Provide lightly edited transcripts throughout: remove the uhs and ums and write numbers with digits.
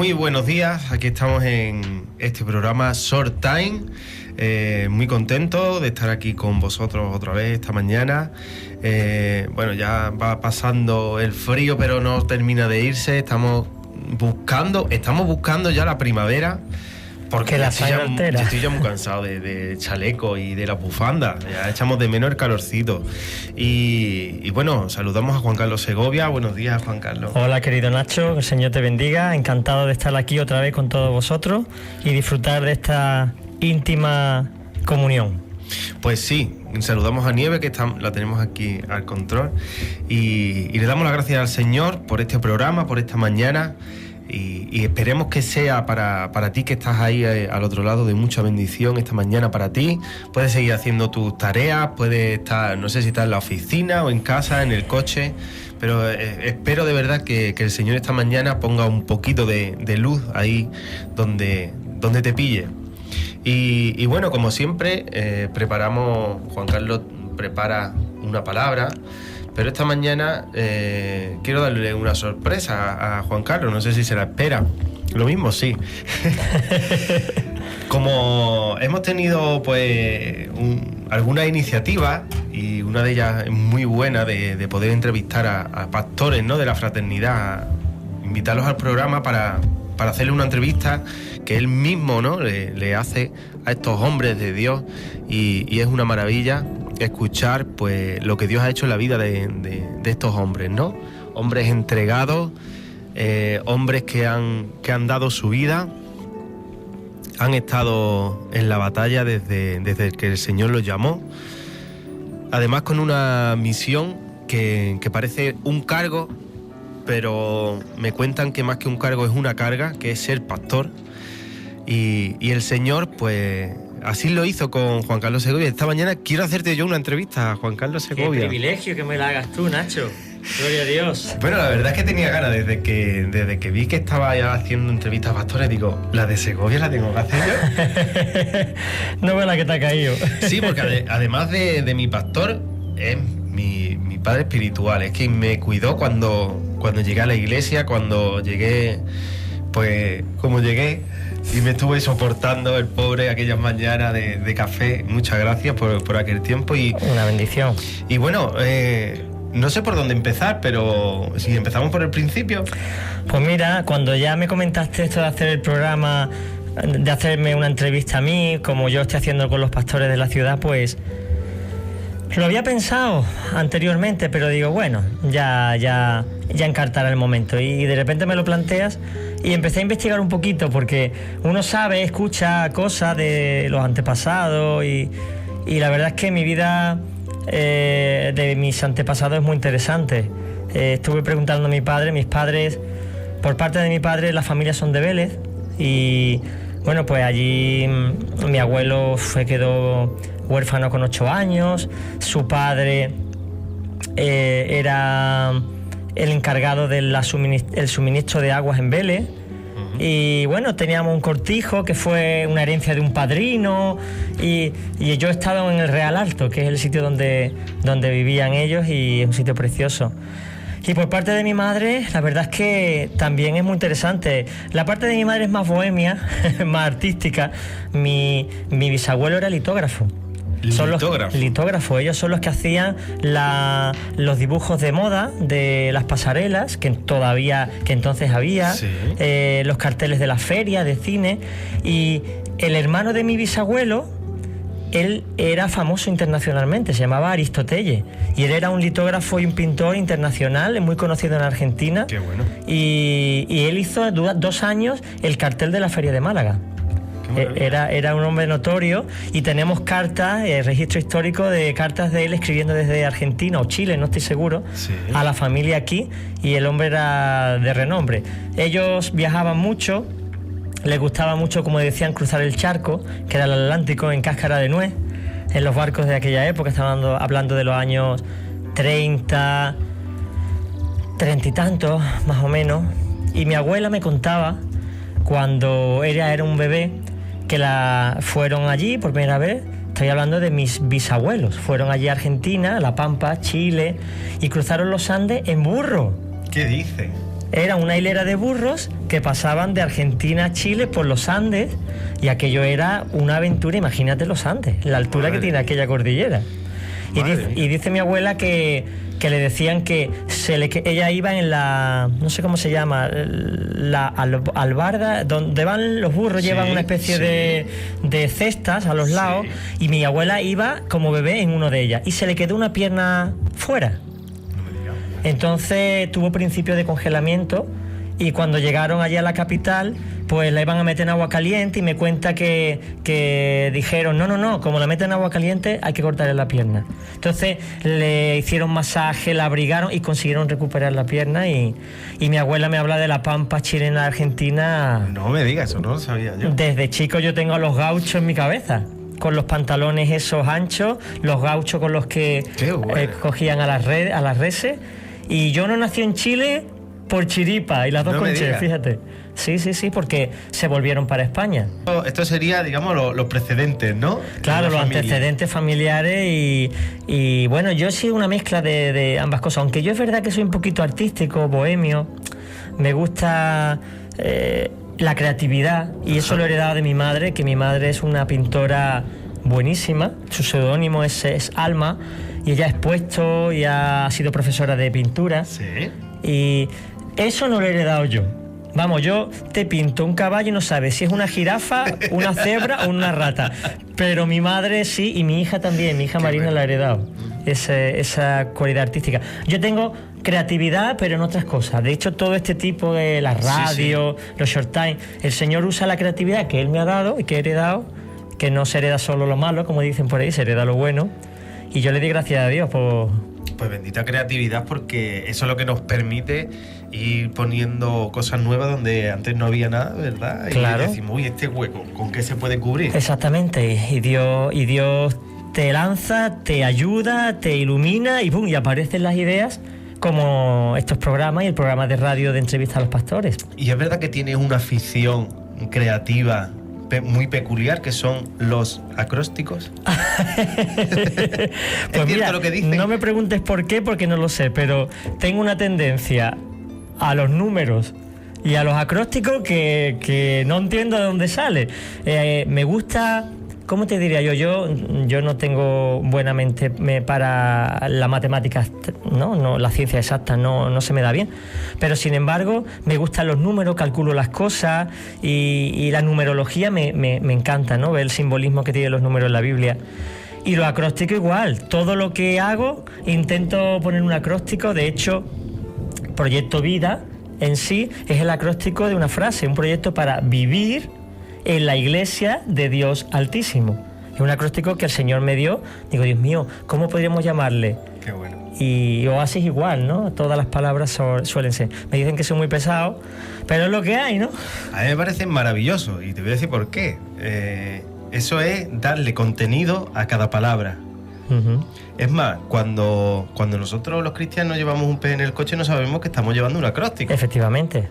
Muy buenos días, aquí estamos en este programa Short Time. Muy contento de estar aquí con vosotros otra vez esta mañana. Bueno, ya va pasando el frío, pero no termina de irse. Estamos buscando ya la primavera. Porque la yo estoy ya muy cansado de chaleco y de la bufanda. Ya echamos de menos el calorcito. Y bueno, saludamos a Juan Carlos Segovia. Buenos días, Juan Carlos. Hola, querido Nacho, que el Señor te bendiga. Encantado de estar aquí otra vez con todos vosotros y disfrutar de esta íntima comunión. Pues sí, saludamos a Nieve, que la tenemos aquí al control. Y le damos las gracias al Señor por este programa, por esta mañana. Y esperemos que sea para ti que estás ahí al otro lado, de mucha bendición esta mañana para ti. Puedes seguir haciendo tus tareas, puedes estar, no sé si estás en la oficina o en casa, en el coche, pero espero de verdad que el Señor esta mañana ponga un poquito de luz ahí donde te pille. Y bueno, como siempre, Juan Carlos prepara una palabra. Pero esta mañana quiero darle una sorpresa a Juan Carlos, no sé si se la espera. Lo mismo, sí. Como hemos tenido pues algunas iniciativas, y una de ellas es muy buena, de poder entrevistar a pastores, ¿no?, de la fraternidad, invitarlos al programa para hacerle una entrevista que él mismo, ¿no?, le hace a estos hombres de Dios, y es una maravilla escuchar pues lo que Dios ha hecho en la vida de estos hombres, ¿no? Hombres entregados, hombres que han dado su vida, han estado en la batalla desde que el Señor los llamó, además con una misión que parece un cargo, pero me cuentan que más que un cargo es una carga, que es ser pastor, y el Señor pues así lo hizo con Juan Carlos Segovia. Esta mañana quiero hacerte yo una entrevista a Juan Carlos Segovia. Qué privilegio que me la hagas tú, Nacho. Gloria a Dios. Bueno, la verdad es que tenía ganas, desde que vi que estaba ya haciendo entrevistas a pastores, digo, la de Segovia la tengo que hacer yo. No ve la que te ha caído. Sí, porque además de mi pastor, es mi padre espiritual. Es quien me cuidó cuando llegué a la iglesia, cuando llegué, pues como llegué, y me estuve soportando el pobre aquellas mañanas de café. Muchas gracias por aquel tiempo. Una bendición. Y bueno, no sé por dónde empezar, pero si empezamos por el principio. Pues mira, cuando ya me comentaste esto de hacer el programa, de hacerme una entrevista a mí, como yo estoy haciendo con los pastores de la ciudad, pues lo había pensado anteriormente, pero digo, bueno, ya encartará el momento. Y de repente me lo planteas y empecé a investigar un poquito, porque uno sabe, escucha cosas de los antepasados y la verdad es que mi vida de mis antepasados es muy interesante. Estuve preguntando a mi padre, mis padres, por parte de mi padre, las familias son de Vélez, y bueno, pues allí mi abuelo quedó huérfano con 8 años, su padre era el encargado del suministro de aguas en Vélez. Y bueno, teníamos un cortijo que fue una herencia de un padrino, y yo he estado en el Real Alto, que es el sitio donde vivían ellos, y es un sitio precioso. Y por parte de mi madre, la verdad es que también es muy interesante. La parte de mi madre es más bohemia, más artística. Mi bisabuelo era litógrafo. Litógrafo. Ellos son los que hacían los dibujos de moda de las pasarelas que entonces había, sí. Los carteles de la feria de cine. Y el hermano de mi bisabuelo, él era famoso internacionalmente, se llamaba Aristotelle, y él era un litógrafo y un pintor internacional muy conocido en Argentina. Qué bueno. Y él hizo 2 años el cartel de la feria de Málaga. Era un hombre notorio, y tenemos cartas, registro histórico de cartas de él escribiendo desde Argentina o Chile, no estoy seguro, sí, a la familia aquí, y el hombre era de renombre. Ellos viajaban mucho, les gustaba mucho, como decían, cruzar el charco, que era el Atlántico, en cáscara de nuez, en los barcos de aquella época. Estaban hablando de los años 30 y tantos, más o menos. Y mi abuela me contaba, cuando ella era un bebé, que fueron allí por primera vez. Estoy hablando de mis bisabuelos. Fueron allí a Argentina, a La Pampa, Chile, y cruzaron los Andes en burro. ¿Qué dice? era una hilera de burros que pasaban de Argentina a Chile por los Andes, y aquello era una aventura. Imagínate los Andes, la altura que tiene aquella cordillera. Y dice mi abuela que le decían que ella iba en la, no sé cómo se llama, la albarda, donde van los burros, llevan una especie de cestas a los lados, y mi abuela iba como bebé en uno de ellas, y se le quedó una pierna fuera. Entonces tuvo principio de congelamiento, y cuando llegaron allí a la capital, pues la iban a meter en agua caliente, y me cuenta que dijeron, no, como la meten en agua caliente hay que cortarle la pierna. Entonces le hicieron masaje, la abrigaron y consiguieron recuperar la pierna, y mi abuela me habla de la pampa chilena argentina. No me digas, eso no lo sabía yo. Desde chico yo tengo a los gauchos en mi cabeza, con los pantalones esos anchos, los gauchos con los que cogían a las reses, y yo no nací en Chile por chiripa, y las dos con Che, fíjate. Sí, porque se volvieron para España. Esto sería, digamos, los precedentes, ¿no? Claro, los antecedentes familiares, y bueno, yo he sido una mezcla de ambas cosas, aunque yo es verdad que soy un poquito artístico, bohemio, me gusta la creatividad, y eso lo he heredado de mi madre, que mi madre es una pintora buenísima, su seudónimo es Alma, y ella ha expuesto y ha sido profesora de pintura. Sí. Y eso no lo he heredado yo. Vamos, yo te pinto un caballo y no sabes si es una jirafa, una cebra o una rata. Pero mi madre sí, y mi hija también, mi hija Marina la ha heredado, esa cualidad artística. Yo tengo creatividad, pero en otras cosas. De hecho, todo este tipo de la radio, los short time, el Señor usa la creatividad que Él me ha dado y que he heredado, que no se hereda solo lo malo, como dicen por ahí, se hereda lo bueno. Y yo le di gracias a Dios por... Pues bendita creatividad, porque eso es lo que nos permite ir poniendo cosas nuevas donde antes no había nada, ¿verdad? Claro. Y decimos, uy, este hueco, ¿con qué se puede cubrir? Exactamente, y Dios te lanza, te ayuda, te ilumina, y ¡pum!, y aparecen las ideas, como estos programas y el programa de radio de entrevista a los pastores. Y es verdad que tienes una afición creativa muy peculiar, que son los acrósticos. Pues ¿Es mira, cierto lo que dicen? No me preguntes por qué, porque no lo sé, pero tengo una tendencia a los números y a los acrósticos que no entiendo de dónde sale. Me gusta... ¿Cómo te diría yo? Yo no tengo buena mente para la matemática, no, la ciencia exacta no se me da bien. Pero sin embargo, me gustan los números, calculo las cosas, y la numerología me encanta, ¿no? Ver el simbolismo que tienen los números en la Biblia. Y los acrósticos igual. Todo lo que hago, intento poner un acróstico. De hecho, Proyecto Vida en sí es el acróstico de una frase, un proyecto para vivir en la iglesia de Dios Altísimo. Es un acróstico que el Señor me dio. Digo, Dios mío, ¿cómo podríamos llamarle? Qué bueno. Y Oasis igual, ¿no? Todas las palabras suelen ser. Me dicen que soy muy pesado, pero es lo que hay, ¿no? A mí me parece maravilloso, y te voy a decir por qué. Eso es darle contenido a cada palabra. Uh-huh. Es más, cuando nosotros los cristianos llevamos un pez en el coche, no sabemos que estamos llevando un acróstico. Efectivamente.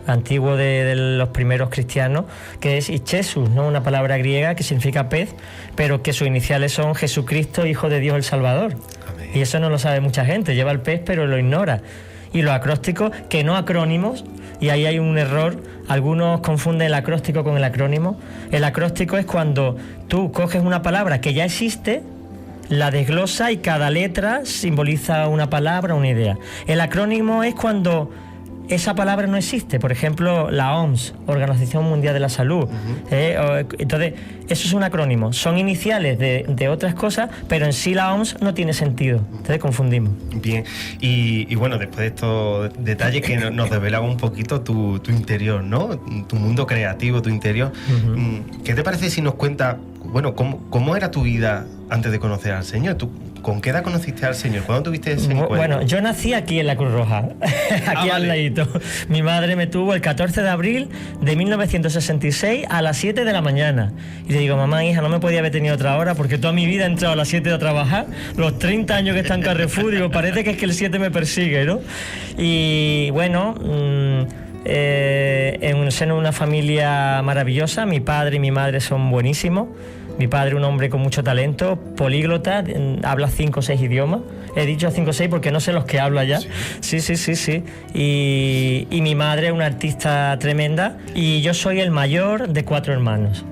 Antiguo de los primeros cristianos, que es Ichesus, ¿no? Una palabra griega que significa pez, pero que sus iniciales son Jesucristo, Hijo de Dios el Salvador. Amén. Y eso no lo sabe mucha gente, lleva el pez pero lo ignora. Y los acrósticos, que no acrónimos, y ahí hay un error, algunos confunden el acróstico con el acrónimo. El acróstico es cuando tú coges una palabra que ya existe, la desglosa y cada letra simboliza una palabra, una idea. El acrónimo es cuando esa palabra no existe, por ejemplo, la OMS, Organización Mundial de la Salud. Uh-huh. Entonces, eso es un acrónimo. Son iniciales de otras cosas, pero en sí la OMS no tiene sentido. Entonces confundimos. Bien, y bueno, después de estos detalles que nos develaba un poquito tu interior, ¿no? Tu mundo creativo, tu interior. Uh-huh. ¿Qué te parece si nos cuentas, bueno, cómo era tu vida antes de conocer al Señor? ¿Con qué edad conociste al Señor? ¿Cuándo tuviste ese encuentro? Bueno, yo nací aquí en la Cruz Roja, aquí al ladito. Mi madre me tuvo el 14 de abril de 1966 a las 7 de la mañana. Y le digo, mamá, hija, no me podía haber tenido otra hora porque toda mi vida he entrado a las 7 a trabajar. Los 30 años que está en Carrefour, digo, parece que es que el 7 me persigue, ¿no? Y bueno, en el seno de una familia maravillosa. Mi padre y mi madre son buenísimos. Mi padre, un hombre con mucho talento, políglota, habla 5 o 6 idiomas. He dicho 5 o 6 porque no sé los que habla ya. Sí. Y mi madre, una artista tremenda. Y yo soy el mayor de 4 hermanos.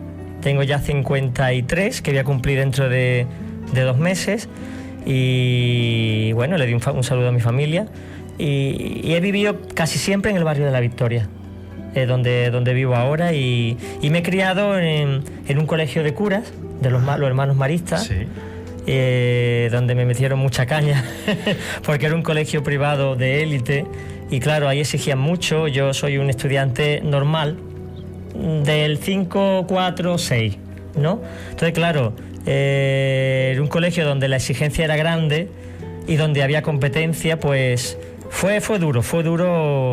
Tengo ya 53, que voy a cumplir dentro de 2 meses. Y bueno, le di un saludo a mi familia. Y he vivido casi siempre en el barrio de La Victoria, donde vivo ahora. Y me he criado en un colegio de curas, de los hermanos maristas. Sí. Donde me metieron mucha caña, porque era un colegio privado de élite. Y claro, ahí exigían mucho. Yo soy un estudiante normal, del 5, 4, 6, ¿no? Entonces, claro, era un colegio donde la exigencia era grande y donde había competencia, pues fue duro,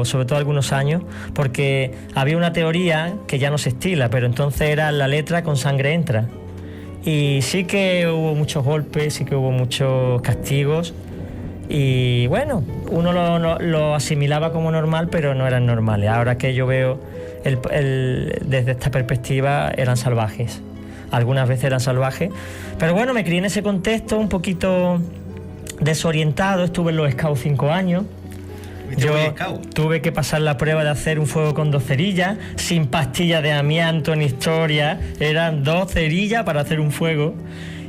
sobre todo algunos años, porque había una teoría que ya no se estila, pero entonces era la letra con sangre entra. Y sí que hubo muchos golpes, sí que hubo muchos castigos. Y bueno, uno lo asimilaba como normal, pero no eran normales. Ahora que yo veo desde esta perspectiva, eran salvajes. Algunas veces eran salvajes. Pero bueno, me crié en ese contexto un poquito desorientado. Estuve en los Scouts 5 años. Yo tuve que pasar la prueba de hacer un fuego con 2 cerillas, sin pastillas de amianto ni historia. Eran 2 cerillas para hacer un fuego.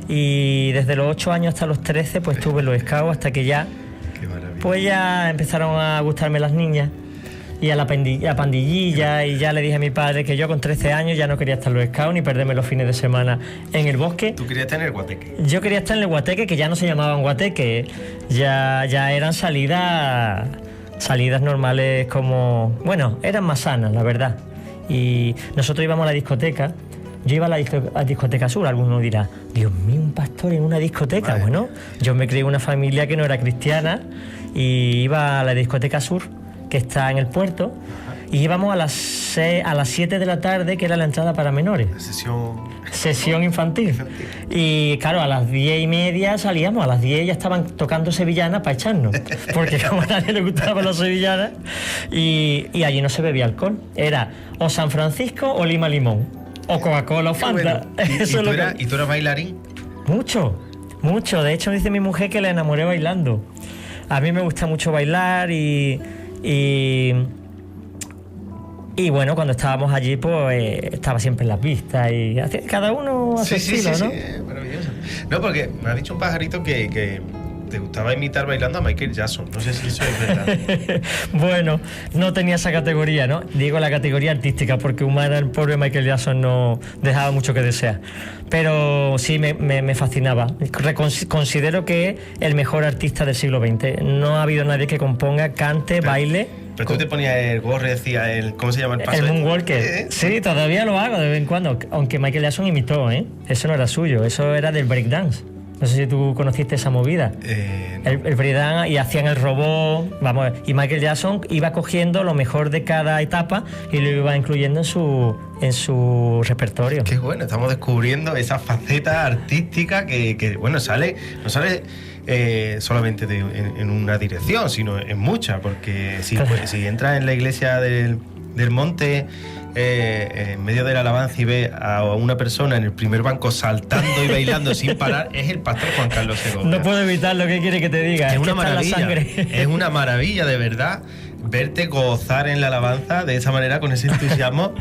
Y desde los 8 años hasta los 13 pues estuve en los Scouts, hasta que ya pues ya empezaron a gustarme las niñas y a la pandillilla. Y ya le dije a mi padre que yo con 13 años ya no quería estar en los Scouts ni perderme los fines de semana en el bosque. ¿Tú querías estar en el guateque? Yo quería estar en el guateque, que ya no se llamaban guateque, ya eran salidas normales, como... Bueno, eran más sanas, la verdad. Y nosotros íbamos a la discoteca. Yo iba a la discoteca sur. Alguno dirá, Dios mío, un pastor en una discoteca. Vale. Bueno, yo me crié en una familia que no era cristiana y iba a la discoteca sur, que está en el puerto. Y íbamos a las 7 de la tarde, que era la entrada para menores. Sesión infantil. Y claro, a las 10:30 salíamos. A las 10 ya estaban tocando sevillanas para echarnos, porque como a nadie le gustaban las sevillanas. Y allí no se bebía alcohol. Era o San Francisco o Lima Limón, o Coca-Cola o Fanta. Bueno. ¿Y tú eras bailarín? Mucho. De hecho, dice mi mujer que la enamoré bailando. A mí me gusta mucho bailar y bueno, cuando estábamos allí, pues estaba siempre en las pistas y cada uno a su estilo, ¿no? Sí, maravilloso. No, porque me ha dicho un pajarito que te gustaba imitar bailando a Michael Jackson. No sé si eso es verdad. Bueno, no tenía esa categoría, ¿no? Digo la categoría artística, porque humana el pobre Michael Jackson no dejaba mucho que desear. Pero sí me fascinaba. Considero que es el mejor artista del siglo XX. No ha habido nadie que componga, cante, baile. Pero tú te ponías el gorro y decías ¿cómo se llama el paso? El moonwalker. Sí, todavía lo hago de vez en cuando. Aunque Michael Jackson imitó, ¿eh? Eso no era suyo, eso era del breakdance. No sé si tú conociste esa movida. No. El breakdance, y hacían el robot, vamos, y Michael Jackson iba cogiendo lo mejor de cada etapa y lo iba incluyendo en su repertorio. Qué bueno, estamos descubriendo esa faceta artística que bueno, no sale solamente en una dirección, sino en muchas, porque si entras en la iglesia del monte, en medio de la alabanza, y ves a una persona en el primer banco saltando y bailando sin parar, es el pastor Juan Carlos Segovia. No puedo evitar lo que quiere que te diga. Es una maravilla. Es una maravilla, de verdad, verte gozar en la alabanza de esa manera, con ese entusiasmo,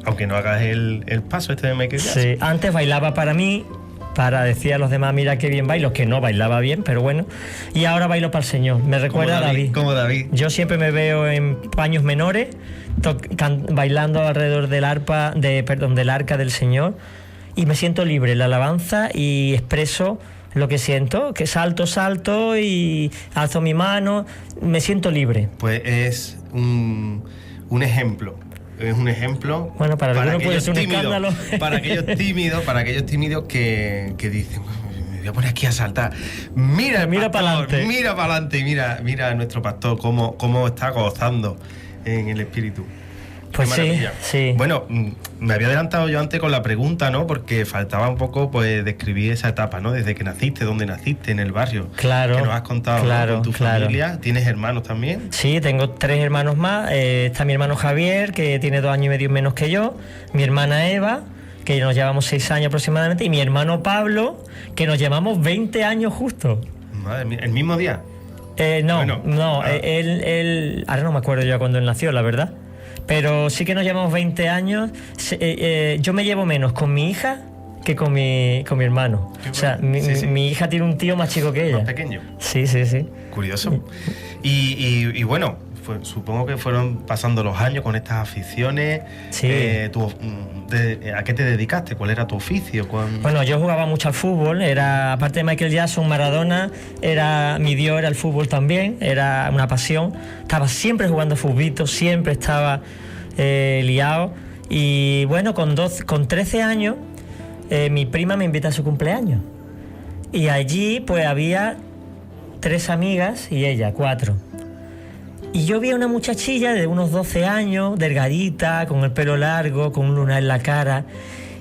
aunque no hagas el paso de Michael Jackson. Sí, antes bailaba para mí, para decir a los demás, mira qué bien bailo, que no bailaba bien, pero bueno. Y ahora bailo para el Señor. Me recuerda a David. Como David. Yo siempre me veo en paños menores, bailando alrededor del arca del Señor, y me siento libre en la alabanza y expreso lo que siento, que salto y alzo mi mano, me siento libre. Pues es un ejemplo. Es un ejemplo. Bueno, para algunos puede ser un escándalo. Para aquellos tímidos que dicen, me voy a poner aquí a saltar. Mira para adelante. Mira para adelante. Mira a nuestro pastor cómo está gozando en el espíritu. Pues sí. Bueno, me había adelantado yo antes con la pregunta, ¿no? Porque faltaba un poco, pues, describir esa etapa, ¿no? Desde que naciste, dónde naciste, en el barrio. Claro. Que nos has contado, ¿no? Con tu familia. ¿Tienes hermanos también? Sí, tengo 3 hermanos más. Está mi hermano Javier, que tiene 2 años y medio menos que yo. Mi hermana Eva que nos llevamos 6 años aproximadamente, y mi hermano Pablo, que nos llevamos 20 años justo. Madre mía, ¿el mismo día? Él, ahora no me acuerdo yo cuando él nació, la verdad. Pero sí que nos llevamos 20 años. Yo me llevo menos con mi hija que con mi hermano. O sea, mi hija tiene un tío más chico que ella. ¿Más pequeño? Sí. Curioso. Y bueno, supongo que fueron pasando los años con estas aficiones. Sí. ¿A qué te dedicaste? ¿Cuál era tu oficio? Bueno, yo jugaba mucho al fútbol. Aparte de Michael Jackson, Maradona, mi dios era el fútbol también. Era una pasión. Estaba siempre jugando futbito, siempre estaba liado. Y bueno, con 13 años, mi prima me invita a su cumpleaños. Y allí pues había 3 amigas y ella, 4. Y yo vi a una muchachilla de unos 12 años, delgadita, con el pelo largo, con un lunar en la cara.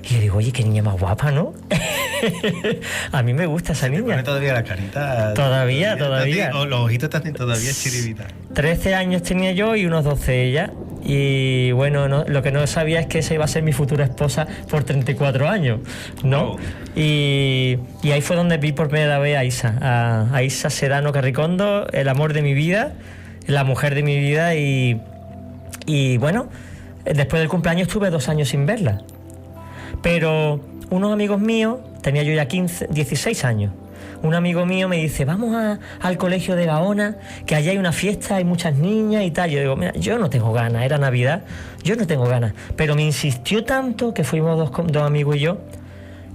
Y le digo, oye, qué niña más guapa, ¿no? A mí me gusta esa niña. ¿Pone todavía la carita? Todavía. O los ojitos están todavía chiribitas. 13 años tenía yo y unos 12 ella. Y bueno, lo que no sabía es que esa iba a ser mi futura esposa por 34 años, ¿no? Oh. Y ahí fue donde vi por primera vez a Isa. A Isa Sedano Carricondo, el amor de mi vida, la mujer de mi vida. Y bueno, después del cumpleaños estuve 2 años sin verla. Pero unos amigos míos, tenía yo ya 16 años, un amigo mío me dice, vamos al colegio de Gaona, que allá hay una fiesta, hay muchas niñas y tal. Yo digo, mira, yo no tengo ganas, era Navidad, yo no tengo ganas. Pero me insistió tanto que fuimos dos amigos y yo,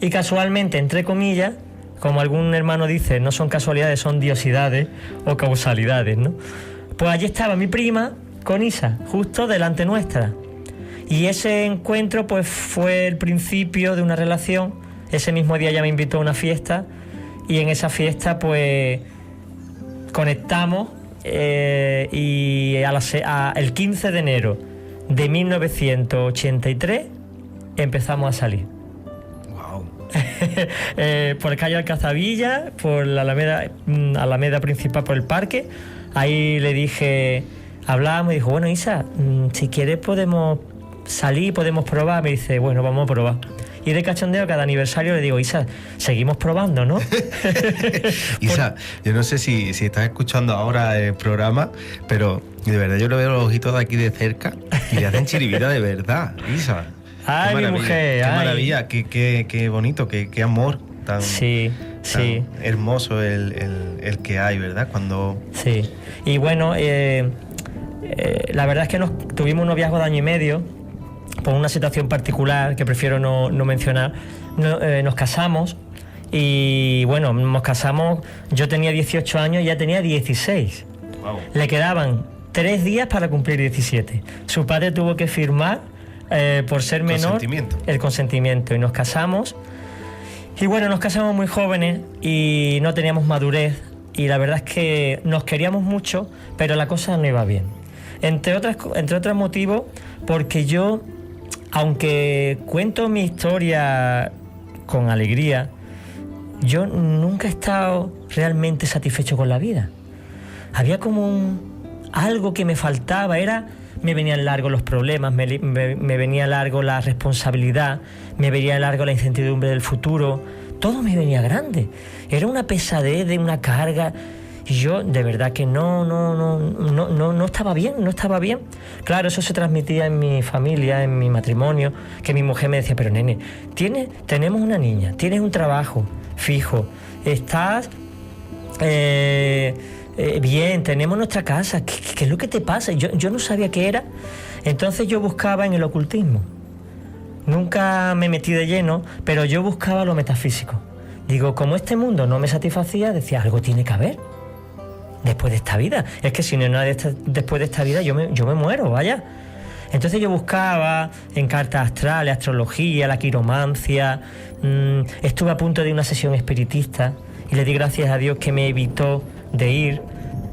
y casualmente, entre comillas, como algún hermano dice, no son casualidades, son diosidades o causalidades, ¿no? Pues allí estaba mi prima con Isa, justo delante nuestra. Y ese encuentro pues fue el principio de una relación. Ese mismo día ella me invitó a una fiesta y en esa fiesta pues conectamos y el 15 de enero de 1983 empezamos a salir. Wow. Por el calle Alcazavilla, por la Alameda principal, por el parque. Ahí le dije, hablábamos y dijo, bueno, Isa, si quieres podemos salir, podemos probar. Me dice, bueno, vamos a probar. Y de cachondeo, cada aniversario le digo, Isa, seguimos probando, ¿no? Isa, yo no sé si estás escuchando ahora el programa, pero de verdad yo lo veo los ojitos de aquí de cerca y le hacen chiribita de verdad, Isa. Ay, mi mujer. Qué maravilla, qué bonito, qué amor tan, sí. hermoso el que hay, ¿verdad? Sí. Y bueno, la verdad es que tuvimos un noviazgo de 1 año y medio, por una situación particular que prefiero no mencionar. Nos casamos y bueno, nos casamos, yo tenía 18 años y ella tenía 16. Wow. Le quedaban 3 días para cumplir 17. Su padre tuvo que firmar, por ser menor, el consentimiento, y nos casamos. Y bueno, nos casamos muy jóvenes y no teníamos madurez, y la verdad es que nos queríamos mucho, pero la cosa no iba bien. Entre otros motivos, porque yo, aunque cuento mi historia con alegría, yo nunca he estado realmente satisfecho con la vida. Había como algo que me faltaba, me venían largos los problemas, me venía largo la responsabilidad, me venía largo la incertidumbre del futuro, todo me venía grande. Era una pesadez, de una carga. Y yo de verdad que no estaba bien. Claro, eso se transmitía en mi familia, en mi matrimonio, que mi mujer me decía, pero nene, tenemos una niña, tienes un trabajo fijo, estás bien, tenemos nuestra casa, ¿qué es lo que te pasa? Yo no sabía qué era. Entonces yo buscaba en el ocultismo. Nunca me metí de lleno, pero yo buscaba lo metafísico. Digo, como este mundo no me satisfacía, decía, algo tiene que haber después de esta vida. Es que si no hay nada después de esta vida, yo me muero, vaya. Entonces yo buscaba en cartas astrales, astrología, la quiromancia. Estuve a punto de una sesión espiritista y le di gracias a Dios que me evitó de ir.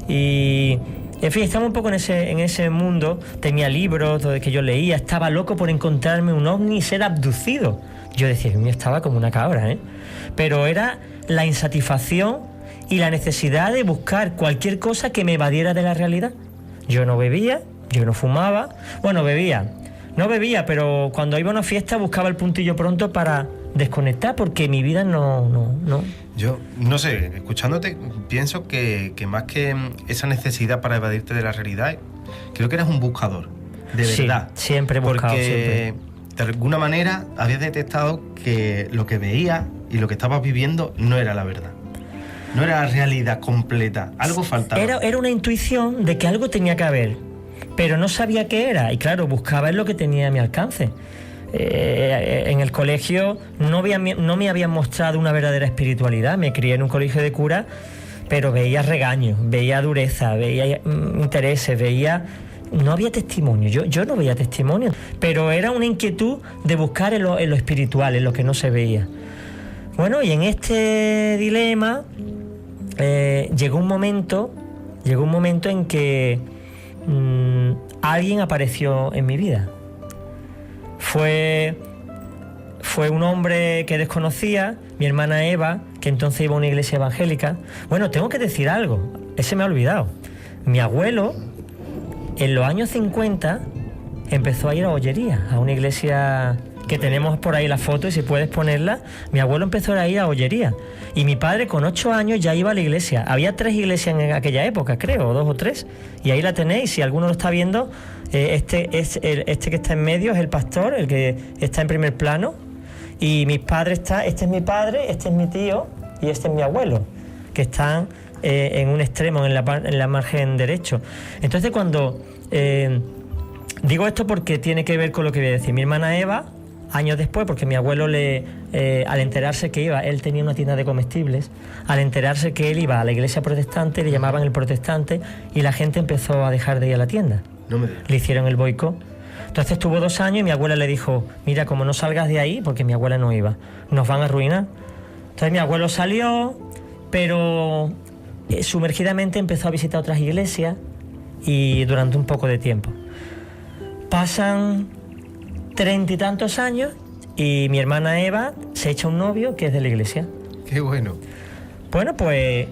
Y en fin, estaba un poco en ese mundo. Tenía libros que yo leía. Estaba loco por encontrarme un ovni y ser abducido. Yo decía, yo estaba como una cabra, ¿eh? Pero era la insatisfacción y la necesidad de buscar cualquier cosa que me evadiera de la realidad. Yo no bebía, yo no fumaba. Bueno, bebía. No bebía, pero cuando iba a una fiesta buscaba el puntillo pronto para desconectar, porque mi vida no. Yo, no sé, escuchándote, pienso que más que esa necesidad para evadirte de la realidad, creo que eres un buscador, de verdad. Sí, siempre he buscado, porque de alguna manera habías detectado que lo que veías y lo que estabas viviendo no era la verdad. No era la realidad completa, algo faltaba. Era una intuición de que algo tenía que haber, pero no sabía qué era. Y claro, buscaba en lo que tenía a mi alcance. En el colegio no me habían mostrado una verdadera espiritualidad. Me crié en un colegio de curas, pero veía regaños, veía dureza, veía intereses, no había testimonio. Yo no veía testimonio, pero era una inquietud de buscar en lo espiritual, en lo que no se veía. Bueno, y en este dilema llegó un momento en que alguien apareció en mi vida. Fue un hombre que desconocía, mi hermana Eva, que entonces iba a una iglesia evangélica. Bueno, tengo que decir algo, ese me ha olvidado. Mi abuelo, en los años 50, empezó a ir a Ollería, a una iglesia que tenemos por ahí la foto, y si puedes ponerla. Mi abuelo empezó a ir a Ollería. Y mi padre, con 8 años, ya iba a la iglesia. Había 3 iglesias en aquella época, creo, 2 o 3. Y ahí la tenéis, si alguno lo está viendo. Este que está en medio es el pastor, el que está en primer plano. Y mis padres este es mi padre, este es mi tío y este es mi abuelo, que están en un extremo, en la margen derecho. Entonces, cuando digo esto, porque tiene que ver con lo que voy a decir. Mi hermana Eva, años después, porque mi abuelo al enterarse que él tenía una tienda de comestibles, al enterarse que él iba a la iglesia protestante, le llamaban el protestante, y la gente empezó a dejar de ir a la tienda. Le hicieron el boicot. Entonces estuvo 2 años y mi abuela le dijo: mira, como no salgas de ahí, porque mi abuela no iba, nos van a arruinar. Entonces mi abuelo salió, pero sumergidamente empezó a visitar otras iglesias, y durante un poco de tiempo. Pasan 30 y tantos años y mi hermana Eva se echa un novio que es de la iglesia. Qué bueno. Bueno, pues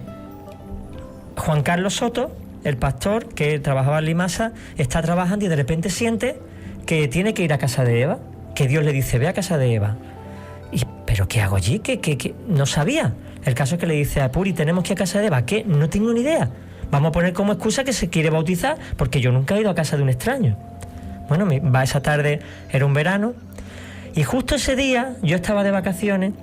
Juan Carlos Soto, el pastor que trabajaba en Limasa, está trabajando y de repente siente que tiene que ir a casa de Eva, que Dios le dice: ve a casa de Eva. ¿Pero qué hago allí? Que no sabía. El caso es que le dice a Puri: tenemos que ir a casa de Eva. ¿Qué? No tengo ni idea. Vamos a poner como excusa que se quiere bautizar, porque yo nunca he ido a casa de un extraño. Bueno, va esa tarde, era un verano, y justo ese día yo estaba de vacaciones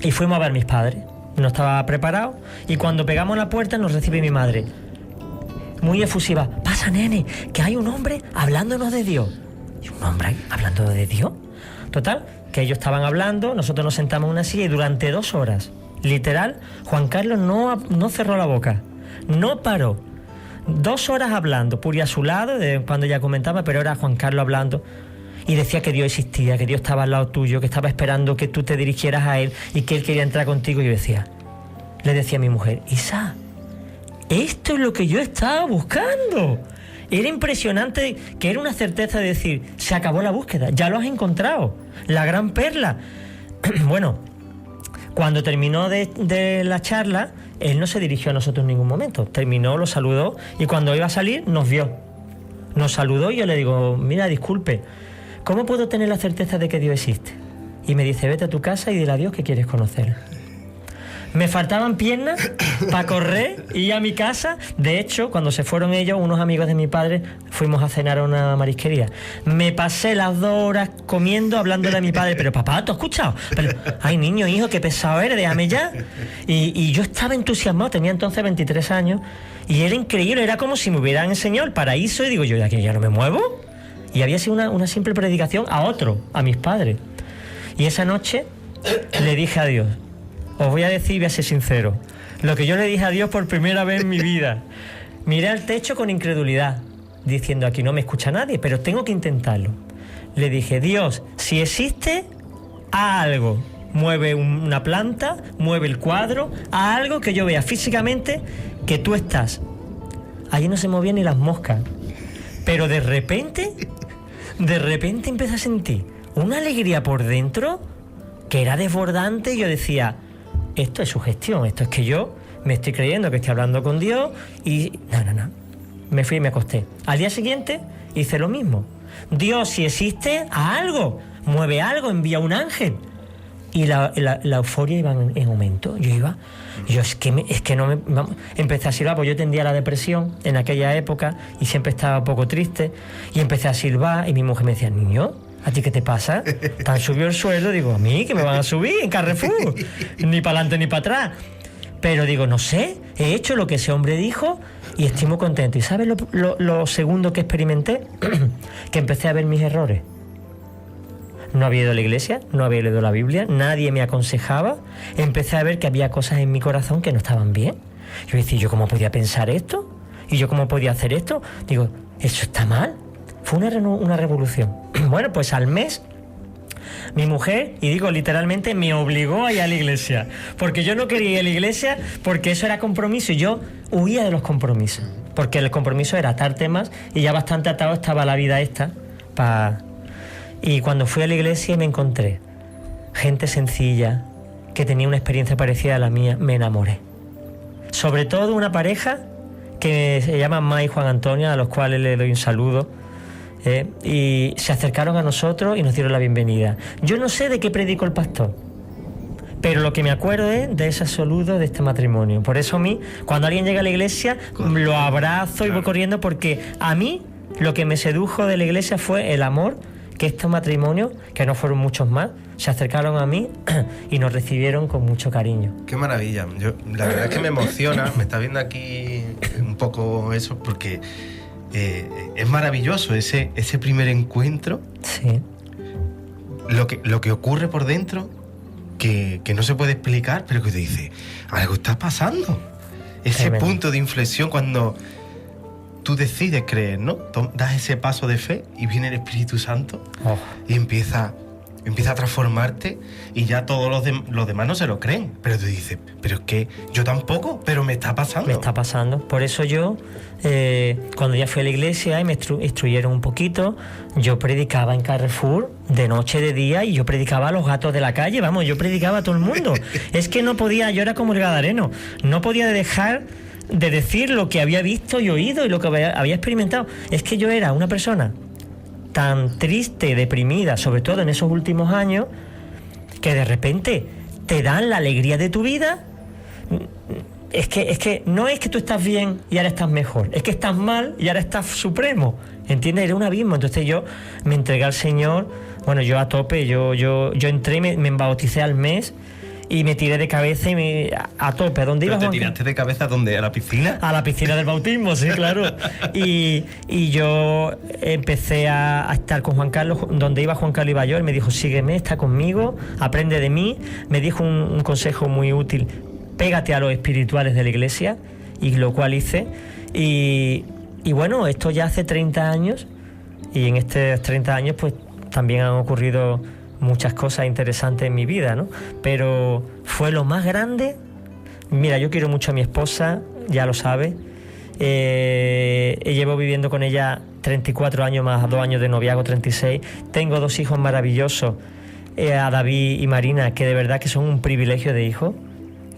y fuimos a ver a mis padres. No estaba preparado, y cuando pegamos la puerta nos recibe mi madre, muy efusiva: pasa, nene, que hay un hombre hablándonos de Dios. ¿Y un hombre hablando de Dios? Total, que ellos estaban hablando, nosotros nos sentamos en una silla y durante 2 horas, literal, Juan Carlos no cerró la boca, no paró. 2 horas hablando, Puri a su lado, de cuando ella comentaba, pero era Juan Carlos hablando, y decía que Dios existía, que Dios estaba al lado tuyo, que estaba esperando que tú te dirigieras a Él y que Él quería entrar contigo. Y yo le decía a mi mujer: Isa, esto es lo que yo estaba buscando. Era impresionante, que era una certeza de decir: se acabó la búsqueda, ya lo has encontrado, la gran perla. Bueno, cuando terminó de la charla, él no se dirigió a nosotros en ningún momento. Terminó, lo saludó, y cuando iba a salir nos vio. Nos saludó y yo le digo: mira, disculpe, ¿cómo puedo tener la certeza de que Dios existe? Y me dice: vete a tu casa y dile a Dios que quieres conocer. Me faltaban piernas para correr y ir a mi casa. De hecho, cuando se fueron ellos, unos amigos de mi padre, fuimos a cenar a una marisquería. Me pasé las 2 horas comiendo, hablándole a mi padre: pero papá, ¿tú has escuchado? Pero, ay, niño, hijo, qué pesado eres, déjame ya. Y yo estaba entusiasmado, tenía entonces 23 años, y era increíble, era como si me hubieran enseñado el paraíso, y digo yo: ¿de aquí ya no me muevo? Y había sido una simple predicación a mis padres. Y esa noche le dije a Dios, os voy a decir, voy a ser sincero, lo que yo le dije a Dios por primera vez en mi vida. Miré al techo con incredulidad, diciendo: aquí no me escucha nadie, pero tengo que intentarlo. Le dije: Dios, si existe, haz algo. Mueve una planta, mueve el cuadro, haz algo que yo vea físicamente que tú estás. Allí no se movían ni las moscas. Pero de repente empecé a sentir una alegría por dentro que era desbordante, y yo decía: esto es sugestión, esto es que yo me estoy creyendo que estoy hablando con Dios, y no. Me fui y me acosté. Al día siguiente hice lo mismo. Dios, si existe, haz algo, mueve algo, envía un ángel. Y la euforia iba en aumento. Es que no me... Empecé a silbar, pues yo tendía la depresión en aquella época y siempre estaba un poco triste. Y empecé a silbar y mi mujer me decía, niño, ¿a ti qué te pasa? ¿Te han subido el sueldo? Digo, ¿a mí? ¿Que me van a subir en Carrefour? Ni para adelante ni para atrás. Pero digo, no sé, he hecho lo que ese hombre dijo y estoy muy contento. ¿Y sabes lo segundo que experimenté? Que empecé a ver mis errores. No había ido a la iglesia, no había leído la Biblia, nadie me aconsejaba. Empecé a ver que había cosas en mi corazón que no estaban bien. Yo decía, ¿yo cómo podía pensar esto? ¿Y yo cómo podía hacer esto? Digo, ¿eso está mal? Fue una revolución. Bueno, pues al mes, mi mujer, y digo literalmente, me obligó a ir a la iglesia. Porque yo no quería ir a la iglesia porque eso era compromiso y yo huía de los compromisos. Porque el compromiso era atar temas y ya bastante atado estaba la vida esta Y cuando fui a la iglesia me encontré gente sencilla que tenía una experiencia parecida a la mía, me enamoré. Sobre todo una pareja que se llama Ma y Juan Antonio, a los cuales le doy un saludo, y se acercaron a nosotros y nos dieron la bienvenida. Yo no sé de qué predicó el pastor, pero lo que me acuerdo es de ese saludo de este matrimonio. Por eso a mí, cuando alguien llega a la iglesia, lo abrazo y voy corriendo, porque a mí lo que me sedujo de la iglesia fue el amor que estos matrimonios, que no fueron muchos más, se acercaron a mí y nos recibieron con mucho cariño. Qué maravilla. La verdad es que me emociona, me está viendo aquí un poco eso, porque es maravilloso ese primer encuentro. Sí. Lo que ocurre por dentro, que no se puede explicar, pero que te dice, algo está pasando. Ese Tremendo. punto de inflexión cuando tú decides creer, ¿no? Das ese paso de fe y viene el Espíritu Santo y empieza a transformarte y ya todos los demás no se lo creen. Pero tú dices, pero es que yo tampoco, pero me está pasando. Me está pasando. Por eso yo, cuando ya fui a la iglesia y me instruyeron un poquito, yo predicaba en Carrefour de noche, de día, y yo predicaba a los gatos de la calle, vamos, yo predicaba a todo el mundo. Es que no podía, yo era como el gadareno, no podía dejar de decir lo que había visto y oído y lo que había experimentado. Es que yo era una persona tan triste, deprimida, sobre todo en esos últimos años, que de repente te dan la alegría de tu vida. Es que no es que tú estás bien y ahora estás mejor, es que estás mal y ahora estás supremo, ¿entiendes? Era un abismo. Entonces yo me entregué al Señor, bueno, yo a tope, yo entré, me bauticé al mes y me tiré de cabeza y a tope. ¿A dónde iba ¿Pero Juan? te tiraste de cabeza a dónde? ¿A la piscina? A la piscina del bautismo, sí, claro. Y yo empecé a estar con Juan Carlos, donde iba Juan Carlos iba yo, él me dijo, sígueme, está conmigo, aprende de mí. Me dijo un consejo muy útil, pégate a los espirituales de la iglesia, y lo cual hice. Y bueno, esto ya hace 30 años, y en estos 30 años pues también han ocurrido muchas cosas interesantes en mi vida, ¿no? Pero fue lo más grande. Mira, yo quiero mucho a mi esposa, ya lo sabe. Llevo viviendo con ella 34 años más 2 años de noviazgo, 36. Tengo 2 hijos maravillosos, a David y Marina, que de verdad que son un privilegio de hijos.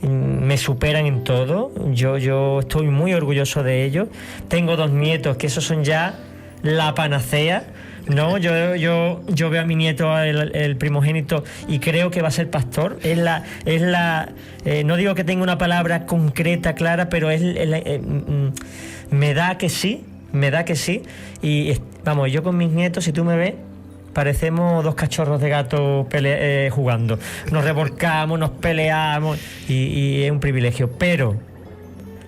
Me superan en todo. Yo estoy muy orgulloso de ellos. Tengo 2 nietos, que esos son ya la panacea. No, yo veo a mi nieto, el primogénito, y creo que va a ser pastor. No digo que tenga una palabra concreta, clara, pero me da que sí. Y vamos, yo con mis nietos, si tú me ves, parecemos 2 cachorros de gato jugando. Nos revolcamos, nos peleamos, y es un privilegio. Pero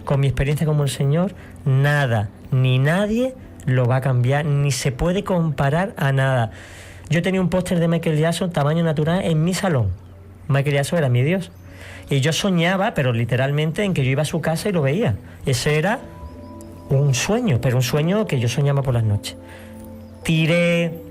con mi experiencia como el Señor, nada ni nadie lo va a cambiar, ni se puede comparar a nada. Yo tenía un póster de Michael Jackson tamaño natural en mi salón. Michael Jackson era mi Dios. Y yo soñaba, pero literalmente, en que yo iba a su casa y lo veía. Ese era un sueño, pero un sueño que yo soñaba por las noches. Tiré